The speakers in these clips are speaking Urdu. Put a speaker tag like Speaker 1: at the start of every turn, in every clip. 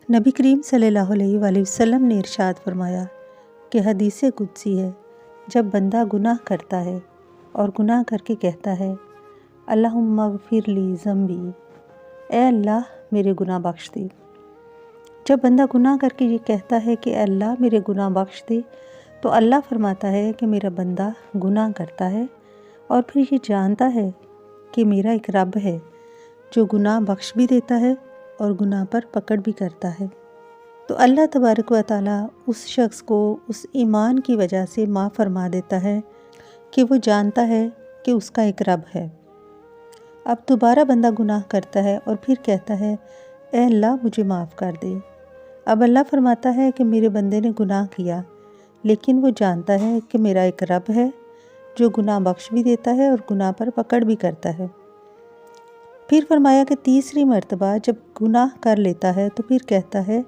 Speaker 1: نبی کریم صلی اللہ علیہ وآلہ وسلم نے ارشاد فرمایا کہ حدیث قدسی ہے، جب بندہ گناہ کرتا ہے اور گناہ کر کے کہتا ہے اللہم اغفر لی ذنبی، اے اللہ میرے گناہ بخش دے۔ جب بندہ گناہ کر کے یہ کہتا ہے کہ اے اللہ میرے گناہ بخش دے، تو اللہ فرماتا ہے کہ میرا بندہ گناہ کرتا ہے اور پھر یہ جانتا ہے کہ میرا ایک رب ہے جو گناہ بخش بھی دیتا ہے اور گناہ پر پکڑ بھی کرتا ہے۔ تو اللہ تبارک و تعالیٰ اس شخص کو اس ایمان کی وجہ سے معاف فرما دیتا ہے کہ وہ جانتا ہے کہ اس کا ایک رب ہے۔ اب دوبارہ بندہ گناہ کرتا ہے اور پھر کہتا ہے اے اللہ مجھے معاف کر دے۔ اب اللہ فرماتا ہے کہ میرے بندے نے گناہ کیا، لیکن وہ جانتا ہے کہ میرا ایک رب ہے جو گناہ بخش بھی دیتا ہے اور گناہ پر پکڑ بھی کرتا ہے۔ پھر فرمایا کہ تیسری مرتبہ جب گناہ کر لیتا ہے تو پھر کہتا ہے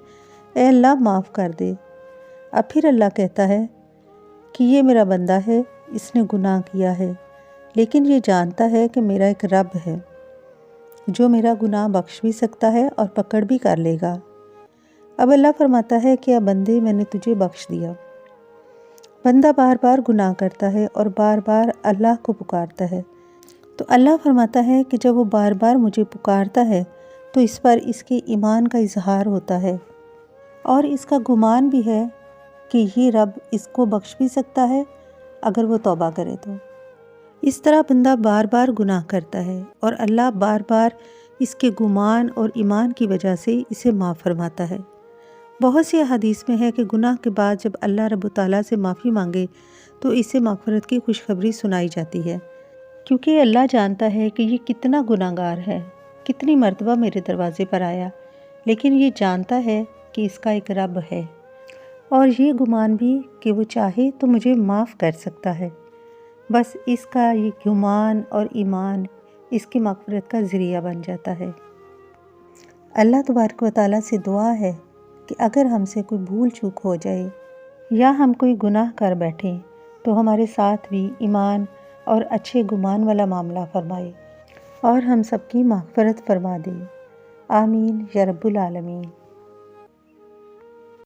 Speaker 1: اے اللہ معاف کر دے۔ اب پھر اللہ کہتا ہے کہ یہ میرا بندہ ہے، اس نے گناہ کیا ہے، لیکن یہ جانتا ہے کہ میرا ایک رب ہے جو میرا گناہ بخش بھی سکتا ہے اور پکڑ بھی کر لے گا۔ اب اللہ فرماتا ہے کہ اے بندے میں نے تجھے بخش دیا۔ بندہ بار بار گناہ کرتا ہے اور بار بار اللہ کو پکارتا ہے، تو اللہ فرماتا ہے کہ جب وہ بار بار مجھے پکارتا ہے تو اس پر اس کے ایمان کا اظہار ہوتا ہے اور اس کا گمان بھی ہے کہ یہ رب اس کو بخش بھی سکتا ہے اگر وہ توبہ کرے تو۔ اس طرح بندہ بار بار گناہ کرتا ہے اور اللہ بار بار اس کے گمان اور ایمان کی وجہ سے اسے معاف فرماتا ہے۔ بہت سی احادیث میں ہے کہ گناہ کے بعد جب اللہ رب تعالیٰ سے معافی مانگے تو اسے مغفرت کی خوشخبری سنائی جاتی ہے، کیونکہ اللہ جانتا ہے کہ یہ کتنا گناہ گار ہے، کتنی مرتبہ میرے دروازے پر آیا، لیکن یہ جانتا ہے کہ اس کا ایک رب ہے، اور یہ گمان بھی کہ وہ چاہے تو مجھے معاف کر سکتا ہے۔ بس اس کا یہ گمان اور ایمان اس کی مغفرت کا ذریعہ بن جاتا ہے۔ اللہ تبارک و تعالیٰ سے دعا ہے کہ اگر ہم سے کوئی بھول چوک ہو جائے یا ہم کوئی گناہ کر بیٹھیں تو ہمارے ساتھ بھی ایمان اور اچھے گمان والا معاملہ فرمائے اور ہم سب کی مغفرت فرما دے۔ آمین یا رب العالمین۔